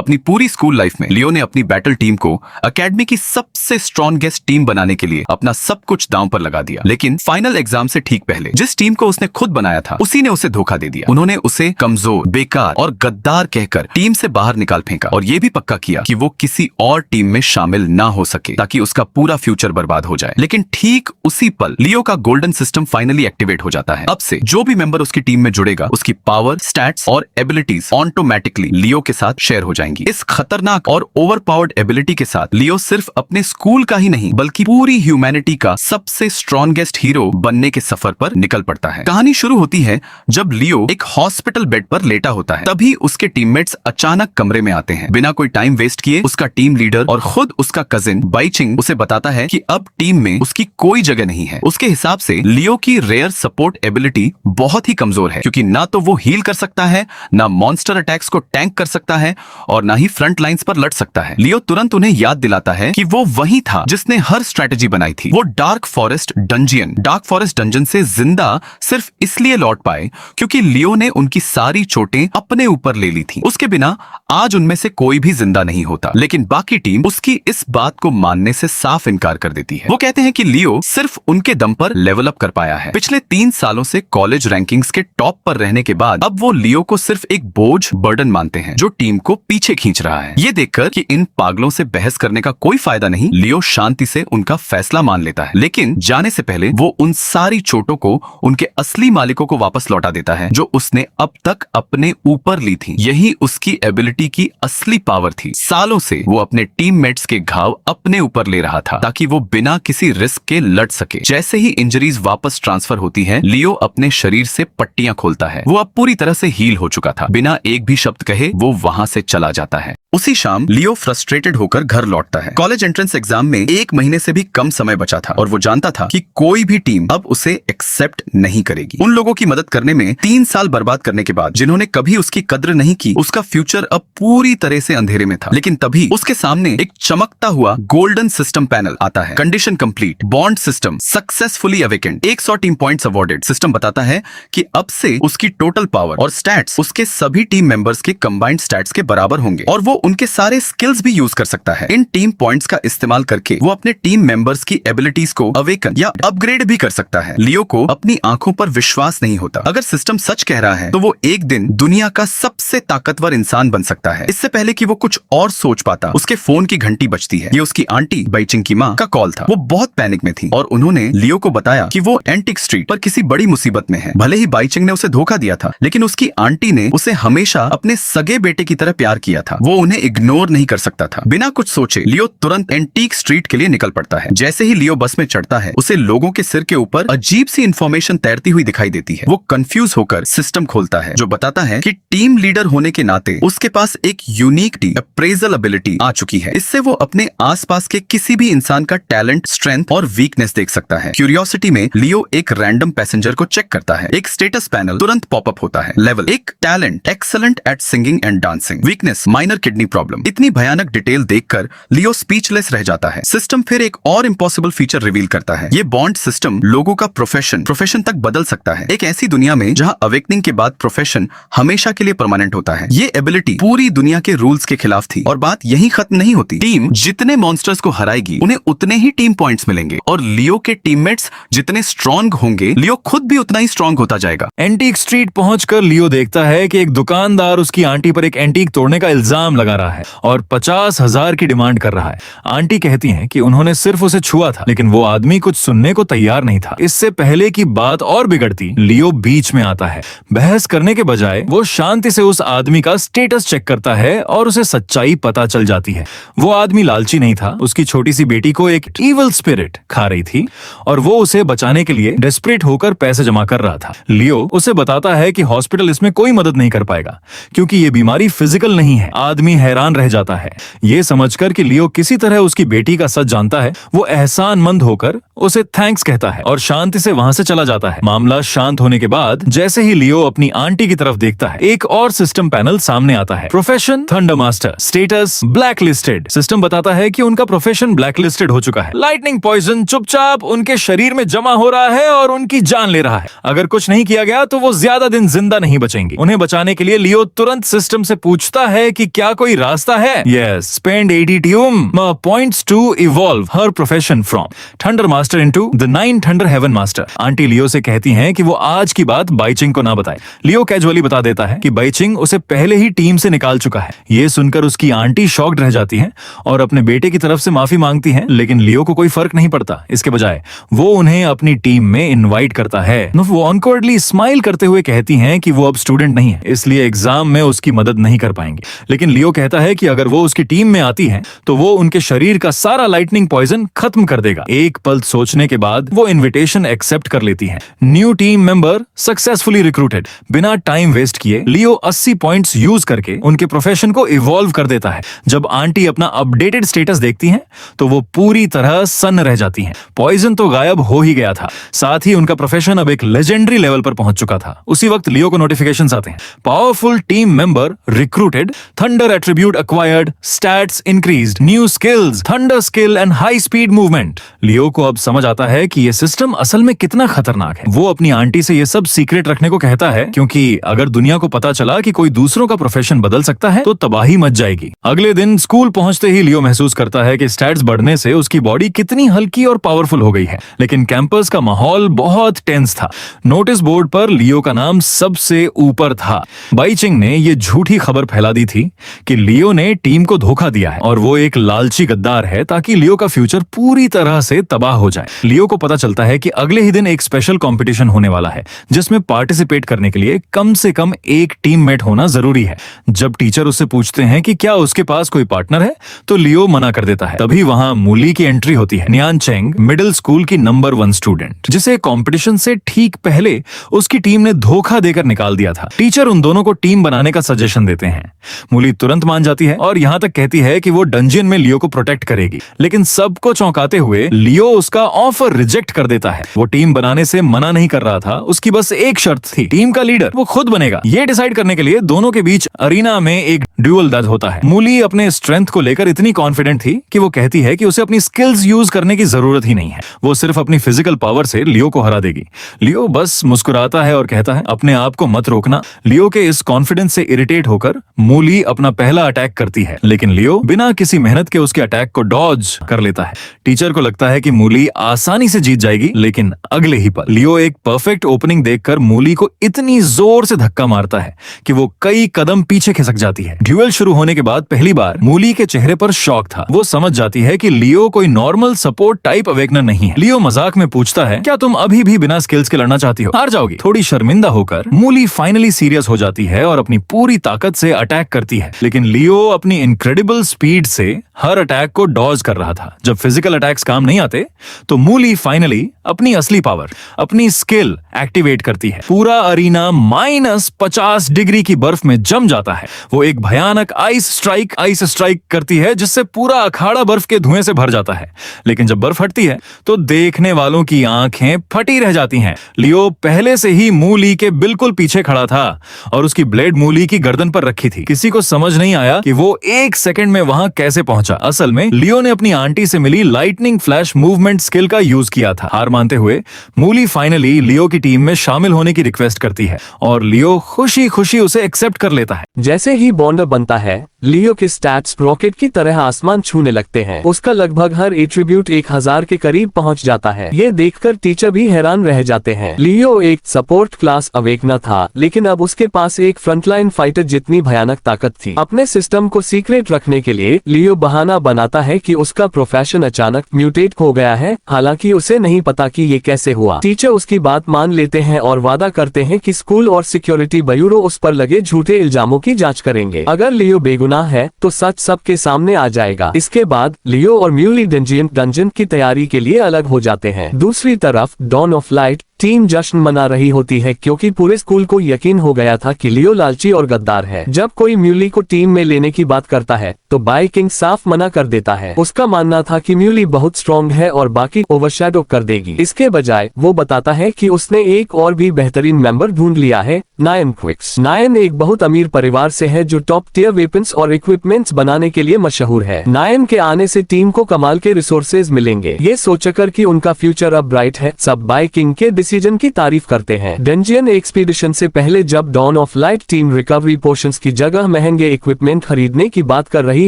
अपनी पूरी school life में लियो ने अपनी बैटल टीम को एकेडमी की सबसे स्ट्रॉन्गेस्ट टीम बनाने के लिए अपना सब कुछ दांव पर लगा दिया। लेकिन फाइनल एग्जाम से ठीक पहले जिस टीम को उसने खुद बनाया था उसी ने उसे धोखा दे दिया। उन्होंने उसे कमजोर, बेकार और गद्दार कहकर टीम से बाहर निकाल फेंका और ये भी पक्का किया कि वो किसी और टीम में शामिल ना हो सके ताकि उसका पूरा फ्यूचर बर्बाद हो जाए। लेकिन ठीक उसी पल लियो का गोल्डन सिस्टम फाइनली एक्टिवेट हो जाता है। अब से जो भी मेंबर उसकी टीम में जुड़ेगा उसकी पावर, स्टैट्स और एबिलिटीज ऑटोमेटिकली लियो के साथ शेयर हो जाएंगी। इस खतरनाक और ओवरपावर्ड एबिलिटी के साथ लियो सिर्फ अपने स्कूल का ही नहीं बल्कि पूरी ह्यूमैनिटी का सबसे स्ट्रॉन्गेस्ट हीरो बनने के सफर पर निकल पड़ता है। कहानी शुरू होती है जब लियो एक हॉस्पिटल बेड पर लेटा होता है। तभी उसके टीममेट्स अचानक कमरे में आते हैं। बिना कोई टाइम वेस्ट किए उसका टीम लीडर और खुद उसका कजिन बाइचिंग उसे बताता है कि अब टीम में उसकी कोई जगह नहीं है। उसके हिसाब से लियो की रेयर सपोर्ट एबिलिटी बहुत ही कमजोर है क्योंकि ना तो वो हील कर सकता है, ना मॉन्स्टर अटैक्स को टैंक कर सकता है और ना ही फ्रंट लाइंस पर लड़ सकता है। लियो तुरंत उन्हें याद दिलाता है कि वो वही था जिसने हर स्ट्रेटेजी बनाई थी। वो डार्क फॉरेस्ट डंजन से जिंदा सिर्फ इसलिए लौट पाए क्योंकि लियो ने उनकी सारी चोटें अपने ऊपर ले ली थी। उसके बिना आज उनमें से कोई भी जिंदा नहीं होता। लेकिन बाकी टीम उसकी इस बात को मानने से साफ इनकार कर देती है। वो कहते हैं कि लियो सिर्फ उनके दम पर लेवल अप कर पाया है। पिछले 3 सालों से कॉलेज रैंकिंग्स के टॉप पर रहने के बाद अब वो लियो को सिर्फ एक बोझ, बर्डन मानते हैं जो टीम को पीछे खींच रहा है। ये देखकर कि इन पागलों से बहस करने का कोई फायदा नहीं, लियो शांति से उनका फैसला मान लेता है। लेकिन जाने से पहले वो उन सारी चोटों को उनके असली मालिकों को वापस लौटा देता है जो उसने अब तक अपने ऊपर ली थी। यही उसकी एबिलिटी की असली पावर थी। सालों से वो अपने टीममेट्स के घाव अपने ऊपर ले रहा था ताकि वो बिना किसी रिस्क के लड़ सके। जैसे ही इंजरीज वापस ट्रांसफर होती है लियो अपने शरीर से पट्टियां खोलता है। वो अब पूरी तरह से हील हो चुका था। बिना एक भी शब्द कहे वो वहां से चला जाता है। उसी शाम लियो फ्रस्ट्रेटेड होकर घर लौटता है। कॉलेज एंट्रेंस एग्जाम में 1 महीने से भी कम समय बचा था और वो जानता था कि कोई भी टीम अब उसे एक्सेप्ट नहीं करेगी। उन लोगों की मदद करने में 3 साल बर्बाद करने के बाद जिन्होंने कभी उसकी कद्र नहीं की, उसका फ्यूचर अब पूरी तरह से अंधेरे में था। लेकिन तभी उसके सामने एक चमकता हुआ गोल्डन सिस्टम पैनल आता है। Condition complete, bond system successfully awakened, 100 team points awarded. System बताता है कि अब से उसकी टोटल पावर और स्टैट्स उसके सभी टीम मेंबर्स के कंबाइंड स्टैट्स के बराबर होंगे और वो उनके सारे स्किल्स भी यूज कर सकता है। इन टीम पॉइंट्स का इस्तेमाल करके वो अपने टीम मेंबर्स की एबिलिटीज को अवेकन या अपग्रेड भी कर सकता है। लियो को अपनी आंखों पर विश्वास नहीं होता। अगर सिस्टम सच कह रहा है तो वो एक दिन दुनिया का सबसे ताकतवर इंसान बन सकता है। इससे पहले कि वो कुछ और सोच पाता उसके फोन की घंटी बजती है। ये उसकी आंटी बाइचिंग की माँ का कॉल था। वो बहुत पैनिक में थी और उन्होंने लियो को बताया कि वो एंटिक स्ट्रीट पर किसी बड़ी मुसीबत में है। भले ही बाइचिंग ने उसे धोखा दिया था लेकिन उसकी आंटी ने उसे हमेशा अपने सगे बेटे की तरह प्यार किया था। वो उन्हें इग्नोर नहीं कर सकता था। बिना कुछ सोचे लियो तुरंत एंटीक स्ट्रीट के लिए निकल पड़ता है। जैसे ही लियो बस में चढ़ता है उसे लोगों के सिर के ऊपर अजीब सी इंफॉर्मेशन तैरती हुई दिखाई देती है। वो कंफ्यूज होकर सिस्टम खोलता है जो बताता है कि टीम लीडर होने के नाते उसके पास एक यूनिक अप्रेजल एबिलिटी आ चुकी है। इससे वो अपने आसपास के किसी भी इंसान का टैलेंट, स्ट्रेंथ और वीकनेस देख सकता है। क्यूरियोसिटी में लियो एक रैंडम पैसेंजर को चेक करता है। एक स्टेटस पैनल तुरंत पॉपअप होता है। Level 1 talent excellent at singing and dancing, weakness minor kidney problem. इतनी भयानक डिटेल देखकर लियो स्पीचलेस रह जाता है। सिस्टम फिर एक और इम्पॉसिबल फीचर रिवील करता है। ये बॉन्ड सिस्टम लोगों का प्रोफेशन तक बदल सकता है। एक ऐसी दुनिया में जहां अवेकनिंग के बाद प्रोफेशन हमेशा के लिए परमानेंट होता है। ये एबिलिटी पूरी दुनिया के रूल्स के खिलाफ थी और बात यही खत्म नहीं होती। टीम जितने मॉन्स्टर्स को हराएगी उन्हें उतने ही टीम पॉइंट्स मिलेंगे और लियो के टीममेट्स जितने स्ट्रॉन्ग होंगे लियो खुद भी उतना ही स्ट्रॉन्ग होता जाएगा। एंटीक स्ट्रीट पहुंचकर लियो देखता है कि एक दुकानदार उसकी आंटी पर एक एंटीक तोड़ने का इल्जाम लगा रहा है और 50,000 की डिमांड कर रहा है। आंटी कहती हैं कि उन्होंने सिर्फ उसे छुआ था लेकिन वो आदमी कुछ सुनने को तैयार नहीं था। इससे पहले की बात और बिगड़ती लियो बीच में आता है। बहस करने के बजाय वो शांति से उस आदमी का स्टेटस चेक करता है और उसे सच्चाई पता चल जाती है। वो आदमी लालची नहीं था। उसकी छोटी सी बेटी को एक इविल स्पिरिट खा रही थी और वो उसे बचाने के लिए डेस्परेट होकर पैसे जमा कर रहा था। लियो उसे बताता है कि हॉस्पिटल इसमें कोई मदद नहीं कर पाएगा क्योंकि ये बीमारी फिजिकल नहीं है। आदमी हैरान रह जाता है। ये समझकर कि लियो किसी तरह उसकी बेटी का सच जानता है वो एहसानमंद होकर उसे थैंक्स कहता है और शांति से वहां से चला जाता है। मामला शांत होने के बाद जैसे ही लियो अपनी आंटी की तरफ देखता है एक और सिस्टम पैनल सामने आता है। Profession thunder master, status black listed. System बताता है कि उनका प्रोफेशन ब्लैक लिस्टेड हो चुका है। लाइटनिंग पॉइजन चुपचाप उनके शरीर में जमा हो रहा है और उनकी जान ले रहा है। अगर कुछ नहीं किया गया तो वो ज्यादा दिन जिंदा नहीं बचेंगे। उन्हें बचाने के लिए लियो तुरंत सिस्टम से पूछता है कि क्या कोई रास्ता है। Yes, spend 80 team points to evolve her profession from thunder master into the 9 thunder heaven master. Aunty Leo से कहती हैं कि वो आज की बात बाइचिंग को ना बताए। लियो कैजुअली बता देता है कि बाइचिंग उसे पहले ही टीम से निकाल चुका है। ये सुनकर उसकी आंटी शॉक्ड रह जाती हैं और अपने बेटे की तरफ से माफी मांगती हैं, लेकिन लियो को कोई फर्क नहीं पड़ता। इसके बजाय वो उन्हें अपनी टीम में इनवाइट करता है। वो ऑनवर्डली स्माइल करते हुए कहती हैं कि वो अब स्टूडेंट नहीं है, इसलिए एग्जाम में उसकी मदद नहीं कर पाएंगे। लेकिन लियो कहता है कि अगर वो उसकी टीम में आती है तो वो उनके शरीर का सारा लाइटनिंग पॉइजन खत्म कर देगा। एक पल सोचने के बाद वो इनविटेशन एक्सेप्ट कर लेती हैं। New team member successfully recruited. बिना टाइम वेस्ट किए लियो 80 पॉइंट्स यूज करके उनके प्रोफेशन को इवॉल्व कर देता है। जब आंटी अपना अपडेटेड स्टेटस देखती हैं तो वो पूरी तरह सन्न रह जाती हैं। पॉइजन तो गायब हो ही गया था, साथ ही उनका प्रोफेशन अब एक लेजेंडरी लेवल पर पहुंच चुका था। उसी वक्त लियो को नोटिफिकेशंस आते हैं, powerful team member recruited, thunder attribute acquired, stats increased, new skills, thunder skill and high speed movement. Leo को अब समझ आता है कि ये सिस्टम असल में कितना खतरनाक है। वो अपनी आंटी से ये सब सीक्रेट रखने को कहता है, क्योंकि अगर दुनिया को पता चला कि कोई दूसरों का प्रोफेशन बदल सकता है तो तबाही मच जाएगी। अगले दिन स्कूल पहुंचते ही लियो महसूस करता है कि स्टैट्स बढ़ने से उसकी बॉडी कितनी हल्की और पावरफुल हो गई है। लेकिन कैंपस का माहौल बहुत टेंस था। नोटिस बोर्ड पर लियो का नाम सबसे ऊपर था। बाइचिंग ने ये झूठी खबर फैला दी थी कि लियो ने टीम को धोखा दिया है और वो एक लालची गद्दार है, ताकि लियो का फ्यूचर पूरी तरह से तबाह हो जाए। लियो को पता चलता है कि अगले ही दिन एक स्पेशल कंपटीशन होने वाला है, जिसमें पार्टिसिपेट करने के लिए कम से कम एक टीममेट होना जरूरी है। जब टीचर उससे पूछते हैं कि क्या उसके पास कोई पार्टनर है, तो लियो मना कर देता है। तभी वहां मूली की एंट्री होती है। न्यान चेंग मिडिल स्कूल की नंबर 1 स्टूडेंट, जिसे कंपटीशन से ठीक पहले उसकी टीम ने धोखा देकर निकाल दिया था। टीचर उन दोनों को टीम बनाने का सजेशन देते हैं। मूली तुरंत मान जाती है और यहाँ तक कहती है कि वो डंजियन में लियो को प्रोटेक्ट करेगी। लेकिन सबको चौंकाते हुए लियो उसका ऑफर रिजेक्ट कर देता है। वो टीम बनाने से मना नहीं कर रहा था, उसकी बस एक शर्त थी, टीम का लीडर वो खुद बनेगा। ये डिसाइड करने के लिए दोनों के बीच अरीना में एक ड्यूअल दर्ज होता है। मूली अपने स्ट्रेंथ को लेकर इतनी कॉन्फिडेंट थी कि वो कहती है कि उसे अपनी स्किल्स यूज करने की जरूरत ही नहीं है, वो सिर्फ अपनी फिजिकल पावर से लियो को हरा देगी। लियो बस मुस्कुराता है और कहता है, अपने आप को मत रोकना। लियो के इस कॉन्फिडेंस से इरिटेट होकर मूली अपना पहला अटैक करती है, लेकिन लियो बिना किसी मेहनत के उसके अटैक को डॉज कर लेता है। टीचर को लगता है कि मूली आसानी से जीत जाएगी, लेकिन अगले ही पल लियो एक परफेक्ट ओपनिंग देखकर मूली को इतनी जोर से धक्का मारता है कि वो कई कदम पीछे खिसक जाती है। ड्यूअल शुरू होने के बाद पहली बार मूली के चेहरे पर शॉक था। वो समझ जाती है कि लियो कोई नॉर्मल सपोर्ट टाइप अवेकनर नहीं है। लियो मजाक में पूछता है, क्या तुम अभी भी बिना स्किल्स के लड़ना चाहती हो? हार जाओगी। थोड़ी शर्मिंदा होकर मूली फाइनली सीरियस हो जाती है और अपनी पूरी ताकत से अटैक करती है, लेकिन लियो अपनी इनक्रेडिबल स्पीड से हर अटैक को डॉज कर रहा था। जब फिजिकल अटैक्स काम नहीं आते तो मूली फाइनली अपनी असली पावर, अपनी स्किल एक्टिवेट करती है। पूरा अरीना -50 डिग्री की बर्फ में जम जाता है। वो एक भयानक आइस स्ट्राइक करती है, जिससे पूरा अखाड़ा बर्फ के धुएं से भर जाता है। लेकिन जब बर्फ हटती है तो देखने वालों की आंखें फटी रह जाती हैं। लियो पहले से ही मूली के बिल्कुल पीछे खड़ा था और उसकी ब्लेड मूली की गर्दन पर रखी थी। किसी को समझ नहीं आया कि वो 1 सेकंड में वहां कैसे पहुंचा। असल में लियो ने अपनी आंटी से मिली लाइटनिंग फ्लैश मूवमेंट स्किल का यूज किया था। हार मानते हुए मूली फाइनली लियो की टीम में शामिल होने की रिक्वेस्ट करती है और लियो खुशी खुशी उसे एक्सेप्ट कर लेता है। जैसे ही बॉन्ड बनता है, लियो के स्टैट्स रॉकेट की तरह आसमान छूने लगते हैं। उसका लगभग हर एट्रीब्यूट 1000 के करीब पहुंच जाता है। ये देखकर टीचर भी हैरान रह जाते हैं। लियो एक सपोर्ट क्लास अवेकनर था, लेकिन अब उसके पास एक फ्रंटलाइन फाइटर जितनी भयानक ताकत थी। अपने सिस्टम को सीक्रेट रखने के लिए लियो बहाना बनाता है कि उसका प्रोफेशन अचानक म्यूटेट हो गया है, हालांकि उसे नहीं पता कि ये कैसे हुआ। टीचर उसकी बात मान लेते हैं और वादा करते हैं कि स्कूल और सिक्योरिटी ब्यूरो उस पर लगे झूठे इल्जामों की जांच करेंगे। अगर लियो बेगुनाह है तो सच सबके सामने आ जाएगा। इसके बाद लियो और म्यूली डंजियन की तैयारी के लिए अलग हो जाते हैं। दूसरी तरफ डॉन ऑफ लाइट टीम जश्न मना रही होती है, क्योंकि पूरे स्कूल को यकीन हो गया था कि लियो लालची और गद्दार है। जब कोई म्यूली को टीम में लेने की बात करता है तो बाई किंग साफ मना कर देता है। उसका मानना था कि म्यूली बहुत स्ट्रॉन्ग है और बाकी ओवरशैडो कर देगी। इसके बजाय वो बताता है कि उसने एक और भी बेहतरीन मेंबर ढूंढ लिया है, नायन क्विक्स। नायन एक बहुत अमीर परिवार से है जो टॉप टियर वेपन्स और इक्विपमेंट्स बनाने के लिए मशहूर है। नायन के आने से टीम को कमाल के रिसोर्सेज मिलेंगे। ये सोचकर कि उनका फ्यूचर अब ब्राइट है, सब बाई किंग के डिसीजन की तारीफ करते हैं। डंजियन एक्सपीडिशन से पहले जब Dawn of Light team recovery potions की जगह महंगे इक्विपमेंट खरीदने की बात कर रही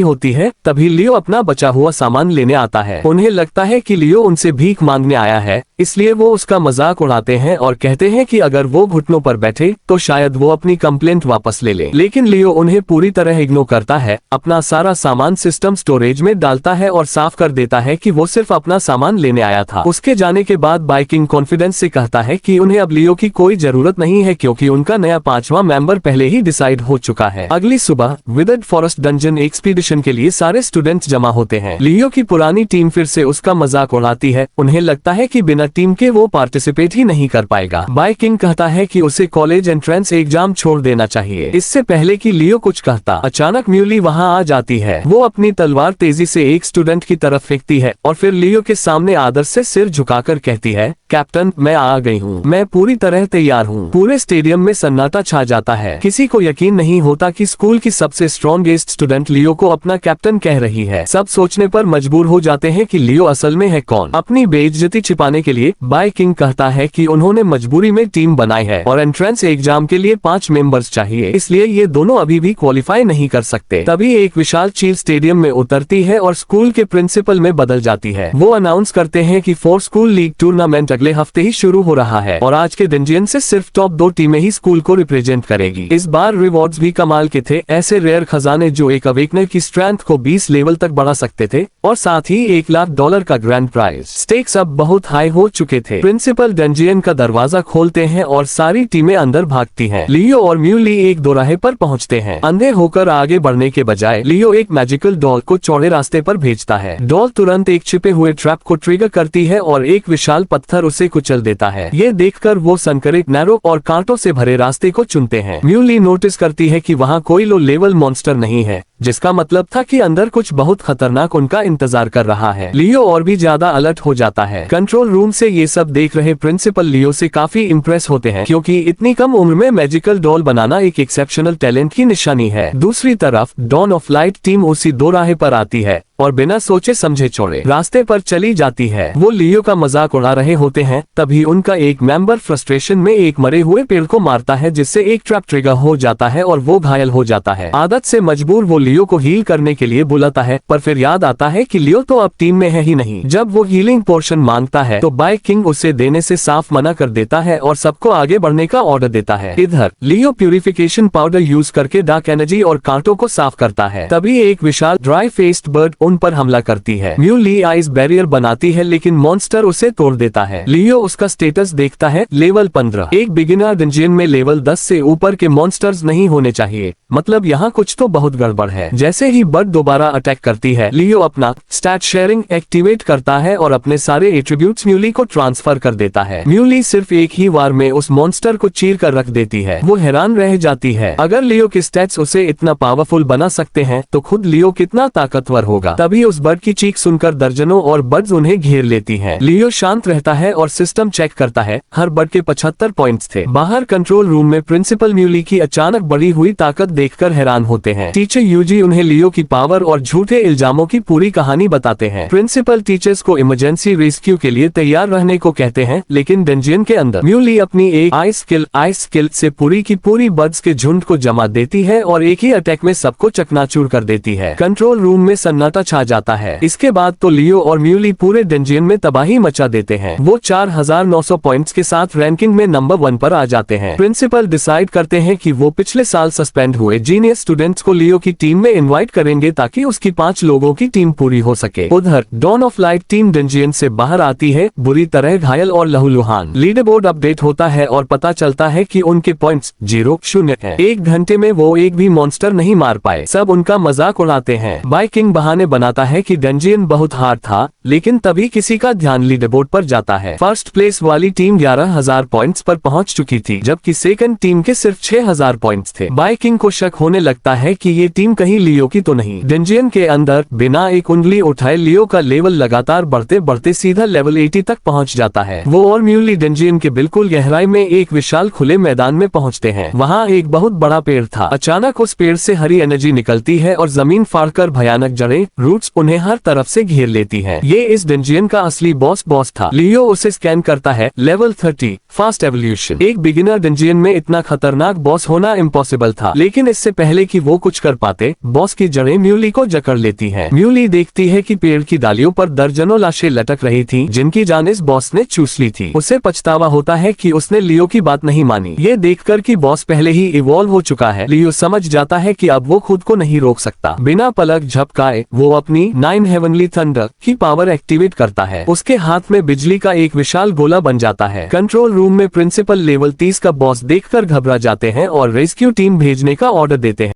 होती है, तभी लियो अपना बचा हुआ सामान लेने आता है। उन्हें लगता है कि लियो उनसे भीख मांगने आया है, इसलिए वो उसका मजाक उड़ाते हैं और कहते हैं कि अगर वो घुटनों पर बैठे तो शायद वो अपनी कंप्लेंट वापस ले ले। लेकिन लियो उन्हें पूरी तरह इग्नोर करता है, अपना सारा सामान सिस्टम स्टोरेज में डालता है और साफ कर देता है कि वो सिर्फ अपना सामान लेने आया था। उसके जाने के बाद बाइकिंग कॉन्फिडेंस से कहता है कि उन्हें अब लियो की कोई जरूरत नहीं है, क्योंकि उनका नया 5वां मेंबर पहले ही डिसाइड हो चुका है। अगली सुबह विदर्ड फॉरेस्ट डंजन एक्सपीडिशन के लिए सारे स्टूडेंट्स जमा होते हैं। लियो की पुरानी टीम फिर से उसका मजाक उड़ाती है। उन्हें लगता है कि बिना टीम के वो पार्टिसिपेट ही नहीं कर पाएगा। बाइकिंग कहता है कि उसे कॉलेज एंट्रेंस एग्जाम छोड़ देना चाहिए। इससे पहले कि लियो कुछ कहता, अचानक म्यूली वहां आ जाती है। वो अपनी तलवार तेजी से एक स्टूडेंट की तरफ फेंकती है और फिर लियो के सामने आदर से सिर झुकाकर कहती है, कैप्टन मैं आ गई हूँ, मैं पूरी तरह तैयार हूँ। पूरे स्टेडियम में सन्नाटा छा जाता है। किसी को यकीन नहीं होता कि स्कूल की सबसे स्ट्रॉन्गेस्ट स्टूडेंट लियो को अपना कैप्टन कह रही है। सब सोचने पर मजबूर हो जाते हैं कि लियो असल में है कौन। अपनी बेइज्जती छिपाने के लिए बाइकिंग कहता है कि उन्होंने मजबूरी में टीम बनाई है और एंट्रेंस एग्जाम के लिए 5 मेंबर्स चाहिए, इसलिए ये दोनों अभी भी क्वालिफाई नहीं कर सकते। तभी एक विशाल चील स्टेडियम में उतरती है और स्कूल के प्रिंसिपल में बदल जाती है। वो अनाउंस करते हैं कि 4 स्कूल लीग टूर्नामेंट अगले हफ्ते ही शुरू हो रहा है और आज के डंजियन से सिर्फ टॉप 2 टीमें ही स्कूल को रिप्रेजेंट करेगी। इस बार रिवॉर्ड्स भी कमाल के थे, ऐसे रेयर खजाने जो एक अवेकनर की स्ट्रेंथ को 20 लेवल तक बढ़ा सकते थे और साथ ही $1,00,000 का ग्रैंड प्राइज। स्टेक्स अब बहुत हाई हो चुके थे। प्रिंसिपल डंजियन का दरवाजा खोलते हैं और सारी टीमें अंदर भागती हैं। लियो और म्यूली एक दोराहे पर पहुंचते हैं। अंधे होकर आगे बढ़ने के बजाय लियो एक मैजिकल डॉल को चौड़े रास्ते पर भेजता है। डॉल तुरंत एक छिपे हुए ट्रैप को ट्रिगर करती है और एक विशाल पत्थर उसे कुचल देता है। ये देखकर वो संकरित, नैरो और कांटों से भरे रास्ते को चुनते हैं। म्यूली नोटिस करती है कि वहाँ कोई लो लेवल मॉन्स्टर नहीं है, जिसका मतलब था कि अंदर कुछ बहुत खतरनाक उनका इंतजार कर रहा है। लियो और भी ज्यादा अलर्ट हो जाता है। कंट्रोल रूम से ये सब देख रहे प्रिंसिपल लियो से काफी इम्प्रेस होते हैं, क्योंकि इतनी कम उम्र में मैजिकल डॉल बनाना एक एक्सेप्शनल टैलेंट की निशानी है। दूसरी तरफ डॉन ऑफ लाइट टीम उसी दोराहे पर आती है और बिना सोचे समझे चौड़े रास्ते पर चली जाती है। वो लियो का मजाक उड़ा रहे होते हैं, तभी उनका एक मेंबर फ्रस्ट्रेशन में एक मरे हुए पेड़ को मारता है, जिससे एक ट्रैप ट्रिगर हो जाता है और वो घायल हो जाता है। आदत से मजबूर वो लियो को हील करने के लिए बुलाता है, पर फिर याद आता है कि लियो तो अब टीम में है ही नहीं। जब वो हीलिंग पोर्शन मांगता है तो बाइकिंग उसे देने से साफ मना कर देता है और सबको आगे बढ़ने का ऑर्डर देता है। इधर लियो प्यूरिफिकेशन पाउडर यूज करके डार्क एनर्जी और कांटों को साफ करता है। तभी एक विशाल ड्राई फेस्ड बर्ड उन पर हमला करती है। म्यूली आइस बैरियर बनाती है, लेकिन मॉन्स्टर उसे तोड़ देता है। लियो उसका स्टेटस देखता है, लेवल 15। एक बिगिनर डंजियन में लेवल 10 से ऊपर के मॉन्स्टर्स नहीं होने चाहिए, मतलब यहाँ कुछ तो बहुत गड़बड़ है। जैसे ही बर्ड दोबारा अटैक करती है, लियो अपना स्टैट शेयरिंग एक्टिवेट करता है और अपने सारे एट्रीब्यूट्स म्यूली को ट्रांसफर कर देता है। म्यूली सिर्फ एक ही वार में उस मॉन्स्टर को चीर कर रख देती है। वो हैरान रह जाती है, अगर लियो के स्टैट्स उसे इतना पावरफुल बना सकते हैं तो खुद लियो कितना ताकतवर होगा। तभी उस बर्ड की चीख सुनकर दर्जनों और बर्ड्स उन्हें घेर लेती हैं। लियो शांत रहता है और सिस्टम चेक करता है। हर बर्ड के 75 पॉइंट्स थे। बाहर कंट्रोल रूम में प्रिंसिपल म्यूली की अचानक बढ़ी हुई ताकत देखकर हैरान होते हैं। टीचर यूजी उन्हें लियो की पावर और झूठे इल्जामों की पूरी कहानी बताते हैं। प्रिंसिपल टीचर्स को इमरजेंसी रेस्क्यू के लिए तैयार रहने को कहते हैं, लेकिन डंजियन के अंदर म्यूली अपनी एक आइस स्किल से पूरी की पूरी बर्ड्स के झुंड को जमा देती है और एक ही अटैक में सबको चकनाचूर कर देती है। कंट्रोल रूम में सन्नाटा छा जाता है। इसके बाद तो लियो और म्यूली पूरे डंजियन में तबाही मचा देते हैं। वो 4900 पॉइंट्स के साथ रैंकिंग में नंबर 1 पर आ जाते हैं। प्रिंसिपल डिसाइड करते हैं कि वो पिछले साल सस्पेंड हुए जीनियस स्टूडेंट्स को लियो की टीम में इनवाइट करेंगे, ताकि उसकी 5 लोगों की टीम पूरी हो सके। उधर Dawn of Light team dungeon से बाहर आती है, बुरी तरह घायल और लहूलुहान। लीडर बोर्ड अपडेट होता है और पता चलता है कि उनके पॉइंट्स 0 हैं। 1 घंटे में वो एक भी मॉन्स्टर नहीं मार पाए। सब उनका मजाक उड़ाते हैं। बाइकिंग बहाने बनाता है कि डंजियन बहुत हार्ड था, लेकिन तभी किसी का ध्यान लीडर बोर्ड पर जाता है। फर्स्ट प्लेस वाली टीम 11,000 पॉइंट्स पर पहुंच चुकी थी, जबकि सेकंड टीम के सिर्फ 6,000 पॉइंट्स थे। बाइकिंग को शक होने लगता है कि ये टीम कहीं लियो की तो नहीं। डंजियन के अंदर बिना एक उंगली उठाए लियो का लेवल लगातार बढ़ते बढ़ते सीधा लेवल 80 तक पहुंच जाता है। वो और म्यूली डंजियन के बिल्कुल गहराई में एक विशाल खुले मैदान में पहुंचते हैं। वहाँ एक बहुत बड़ा पेड़ था। अचानक उस पेड़ से हरी एनर्जी निकलती है और जमीन फाड़कर भयानक जड़ें, रूट्स उन्हें हर तरफ से घेर लेती हैं। ये इस डंजियन का असली बॉस था। लियो उसे स्कैन करता है। Level 30 fast evolution. एक बिगिनर डंजियन में इतना खतरनाक बॉस होना इम्पॉसिबल था, लेकिन इससे पहले कि वो कुछ कर पाते, बॉस की जड़ें म्यूली को जकड़ लेती हैं। म्यूली देखती है कि पेड़ की डालियों पर दर्जनों लाशें लटक रही थीं, जिनकी जान इस बॉस ने चूस ली थी। उसे पछतावा होता है कि उसने लियो की बात नहीं मानी। ये देखकर कि बॉस पहले ही इवॉल्व हो चुका है, लियो समझ जाता है कि अब वो खुद को नहीं रोक सकता। बिना पलक झपकाए वो अपनी 9 हेवनली थंडर की पावर एक्टिवेट करता है। उसके हाथ में बिजली का एक विशाल गोला बन जाता है। कंट्रोल रूम में प्रिंसिपल लेवल 30 का बॉस देखकर घबरा जाते हैं और रेस्क्यू टीम भेजने का ऑर्डर देते हैं।